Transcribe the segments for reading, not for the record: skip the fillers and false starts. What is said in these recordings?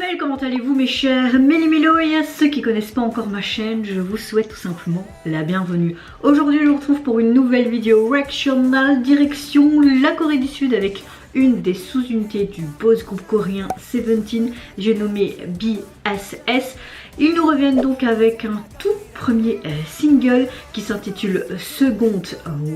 Mel, comment allez-vous mes chers Méli-Mélo, et à ceux qui connaissent pas encore ma chaîne, je vous souhaite tout simplement la bienvenue. Aujourd'hui je vous retrouve pour une nouvelle vidéo Reactional direction la Corée du Sud avec une des sous-unités du boss groupe coréen Seventeen, j'ai nommé BSS. Ils nous reviennent donc avec un tout premier single qui s'intitule Second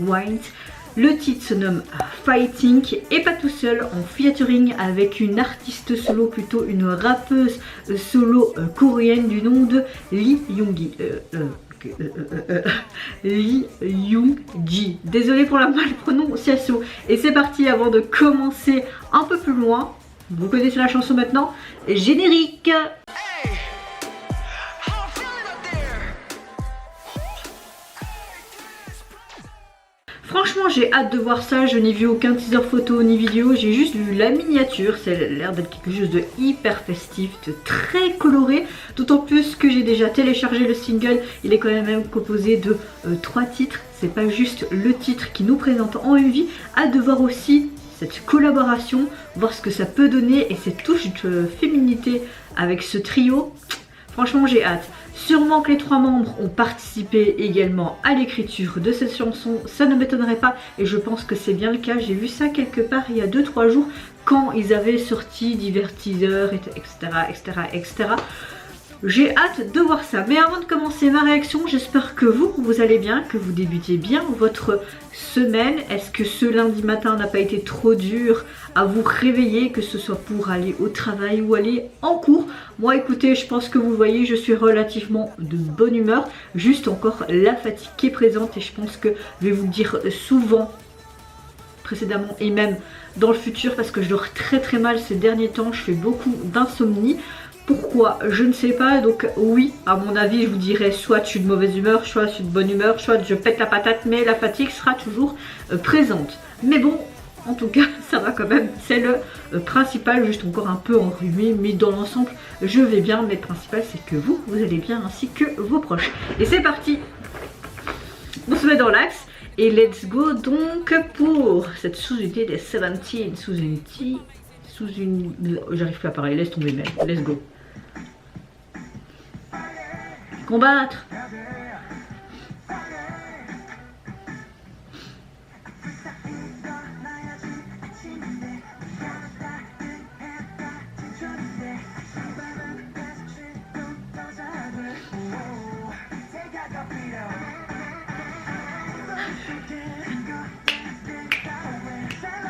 Wind. Le titre se nomme Fighting et pas tout seul, en featuring avec une artiste solo, plutôt une rappeuse solo coréenne du nom de Lee Young-ji. Désolée pour la malprononciation. Et c'est parti, avant de commencer un peu plus loin. Vous connaissez la chanson maintenant, générique. Franchement j'ai hâte de voir ça, je n'ai vu aucun teaser photo ni vidéo, j'ai juste vu la miniature, ça a l'air d'être quelque chose de hyper festif, de très coloré, d'autant plus que j'ai déjà téléchargé le single, il est quand même composé de 3 titres, c'est pas juste le titre qui nous présente en MV, hâte de voir aussi cette collaboration, voir ce que ça peut donner et cette touche de féminité avec ce trio. Franchement j'ai hâte. Sûrement que les 3 membres ont participé également à l'écriture de cette chanson, ça ne m'étonnerait pas et je pense que c'est bien le cas. J'ai vu ça quelque part il y a 2-3 jours quand ils avaient sorti divers teasers, etc. J'ai hâte de voir ça. Mais avant de commencer ma réaction, j'espère que vous allez bien, que vous débutez bien votre semaine. Est-ce que ce lundi matin n'a pas été trop dur à vous réveiller, que ce soit pour aller au travail ou aller en cours? Moi écoutez, je pense que vous voyez, je suis relativement de bonne humeur. Juste encore la fatigue qui est présente et je pense que je vais vous le dire souvent précédemment et même dans le futur parce que je dors très mal ces derniers temps. Je fais beaucoup d'insomnie. Pourquoi? Je ne sais pas, donc oui, à mon avis, je vous dirais soit je suis de mauvaise humeur, soit je suis de bonne humeur, soit je pète la patate, mais la fatigue sera toujours présente. Mais bon, en tout cas, ça va quand même, c'est le principal, juste encore un peu enrhumé, mais dans l'ensemble, je vais bien, mais le principal, c'est que vous allez bien, ainsi que vos proches. Et c'est parti, on se met dans l'axe, et let's go donc pour cette sous-unité des Seventeen, j'arrive plus à parler, laisse tomber même, let's go. Combattre.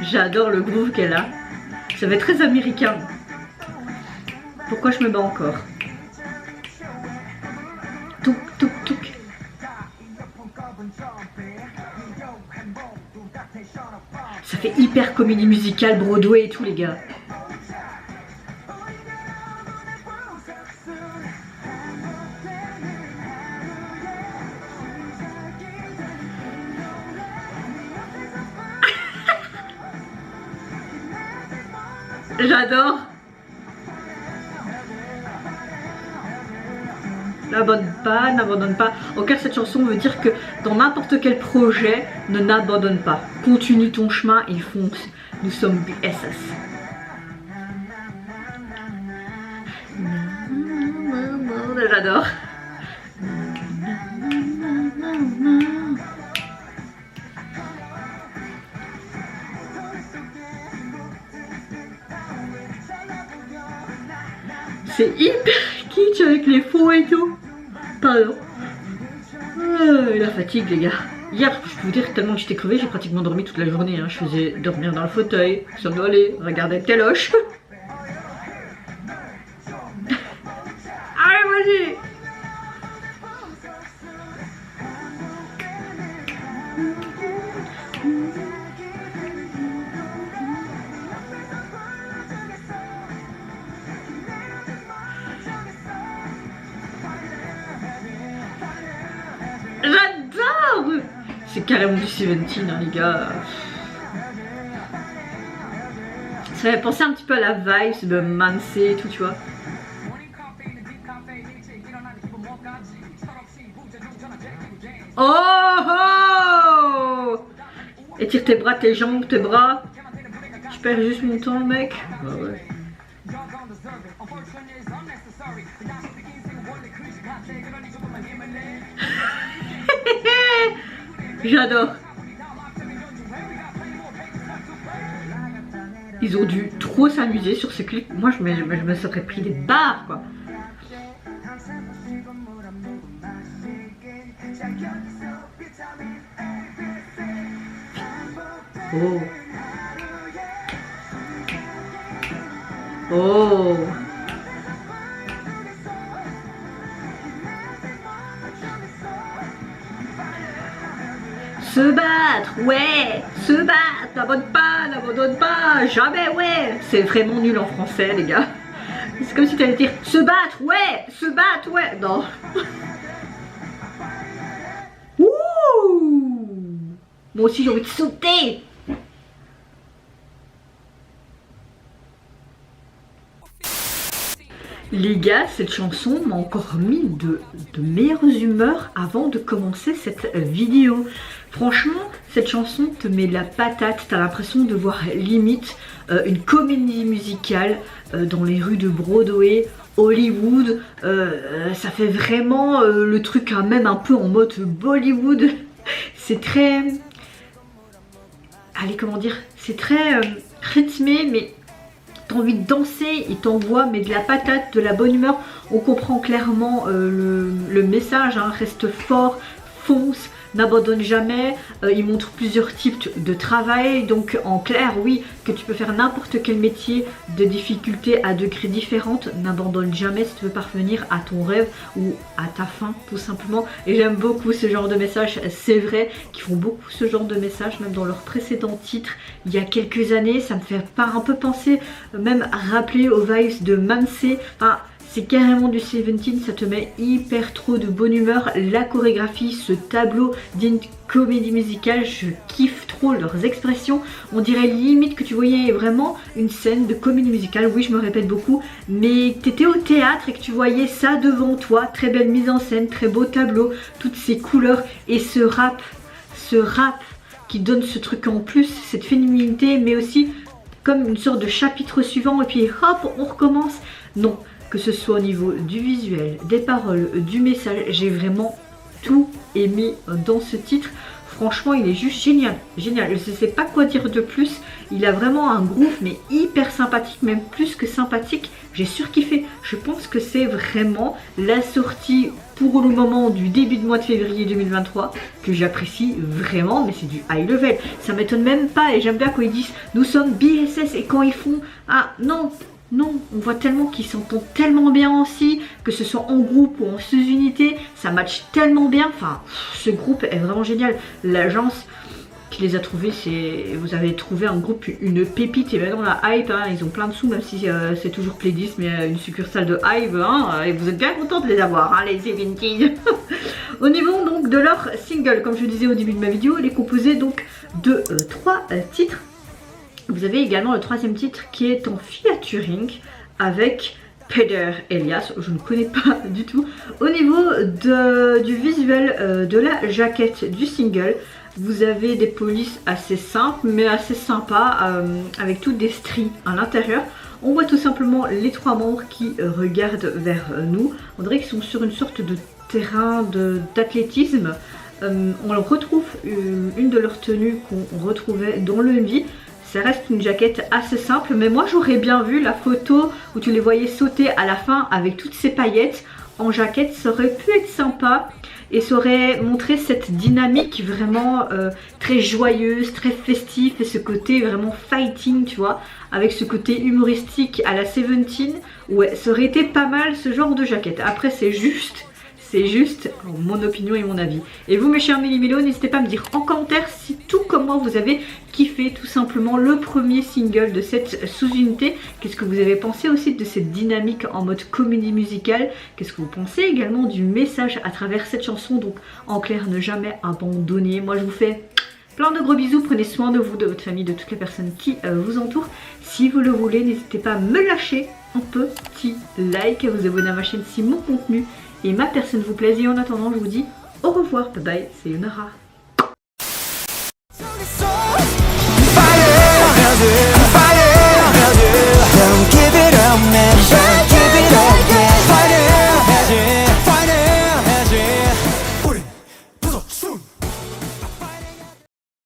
J'adore le groove qu'elle a. Ça fait très américain. Pourquoi je me bats encore? Touk touk touk. Ça fait hyper comédie musicale, Broadway et tout les gars. J'adore. N'abandonne pas. En clair, cette chanson veut dire que dans n'importe quel projet, ne n'abandonne pas. Continue ton chemin et fonce. Nous sommes BSS. J'adore. C'est hyper kitsch avec les faux et tout. Pardon. La fatigue les gars. Hier, je peux vous dire tellement que j'étais crevée, j'ai pratiquement dormi toute la journée. Hein. Je faisais dormir dans le fauteuil, somnoler, regarder Téloche. Allez, vas-y. J'adore. C'est carrément du Seventeen hein, les gars. Ça fait penser un petit peu à la vibe de Manse et tout tu vois. Oh oh! Étire tes bras, tes jambes, tes bras. Je perds juste mon temps mec. Bah ouais. J'adore. Ils ont dû trop s'amuser sur ce clip. Moi, je me serais pris des barres, quoi. Oh. Oh. Se battre, ouais, se battre, n'abandonne pas, jamais, ouais. C'est vraiment nul en français, les gars. C'est comme si tu allais dire se battre, ouais, non. Ouh. Moi aussi, j'ai envie de sauter. Les gars, cette chanson m'a encore mis de meilleures humeurs avant de commencer cette vidéo. Franchement, cette chanson te met la patate, t'as l'impression de voir limite une comédie musicale dans les rues de Broadway, Hollywood. Ça fait vraiment le truc même un peu en mode Bollywood. C'est très... Allez, comment dire? C'est très rythmé, mais... T'as envie de danser, il t'envoie mais de la patate, de la bonne humeur. On comprend clairement le message, hein, reste fort, fonce, n'abandonne jamais. Il montre plusieurs types de travail, donc en clair, oui, que tu peux faire n'importe quel métier de difficulté à degrés différents. N'abandonne jamais si tu veux parvenir à ton rêve ou à ta fin, tout simplement. Et j'aime beaucoup ce genre de message. C'est vrai qu'ils font beaucoup ce genre de message, même dans leurs précédents titres. Il y a quelques années, ça me fait un peu penser, même rappeler aux vibes de Mamsé. Enfin, c'est carrément du 17, ça te met hyper trop de bonne humeur. La chorégraphie, ce tableau d'une comédie musicale, je kiffe trop leurs expressions. On dirait limite que tu voyais vraiment une scène de comédie musicale. Oui, je me répète beaucoup, mais que tu étais au théâtre et que tu voyais ça devant toi. Très belle mise en scène, très beau tableau, toutes ces couleurs et ce rap qui donne ce truc en plus, cette féminité, mais aussi comme une sorte de chapitre suivant et puis hop, on recommence. Non. Que ce soit au niveau du visuel, des paroles, du message, j'ai vraiment tout aimé dans ce titre. Franchement, il est juste génial, génial. Je ne sais pas quoi dire de plus. Il a vraiment un groove, mais hyper sympathique, même plus que sympathique. J'ai surkiffé. Je pense que c'est vraiment la sortie pour le moment du début de mois de février 2023 que j'apprécie vraiment, mais c'est du high level. Ça m'étonne même pas et j'aime bien quand ils disent nous sommes BSS et quand ils font ah non. Non, on voit tellement qu'ils s'entendent tellement bien aussi, que ce soit en groupe ou en sous-unité, ça match tellement bien. Enfin, ce groupe est vraiment génial. L'agence qui les a trouvés, vous avez trouvé un groupe, une pépite, et bien dans la hype, hein, ils ont plein de sous, même si c'est toujours Playlist, mais une succursale de hype, hein, et vous êtes bien contents de les avoir, hein, les 17. Au niveau donc de leur single, comme je disais au début de ma vidéo, il est composé donc de 3 titres. Vous avez également le 3e titre qui est en featuring avec Peder Elias, je ne connais pas du tout. Au niveau du visuel de la jaquette du single, vous avez des polices assez simples mais assez sympas avec toutes des stries à l'intérieur. On voit tout simplement les 3 membres qui regardent vers nous. On dirait qu'ils sont sur une sorte de terrain d'athlétisme. On retrouve une de leurs tenues qu'on retrouvait dans le MV. Ça reste une jaquette assez simple, mais moi j'aurais bien vu la photo où tu les voyais sauter à la fin avec toutes ces paillettes en jaquette. Ça aurait pu être sympa et ça aurait montré cette dynamique vraiment très joyeuse, très festive et ce côté vraiment fighting, tu vois, avec ce côté humoristique à la 17. Ouais, ça aurait été pas mal ce genre de jaquette. Après c'est juste mon opinion et mon avis. Et vous mes chers Méli-Mélo, n'hésitez pas à me dire en commentaire si tout comme moi vous avez kiffé tout simplement le premier single de cette sous-unité. Qu'est-ce que vous avez pensé aussi de cette dynamique en mode comédie musicale? Qu'est-ce que vous pensez également du message à travers cette chanson? Donc en clair, ne jamais abandonner. Moi je vous fais plein de gros bisous, prenez soin de vous, de votre famille, de toutes les personnes qui vous entourent. Si vous le voulez, n'hésitez pas à me lâcher un petit like, à vous abonner à ma chaîne si mon contenu et ma personne vous plaise. Et en attendant, je vous dis au revoir, bye bye, c'est Yonara.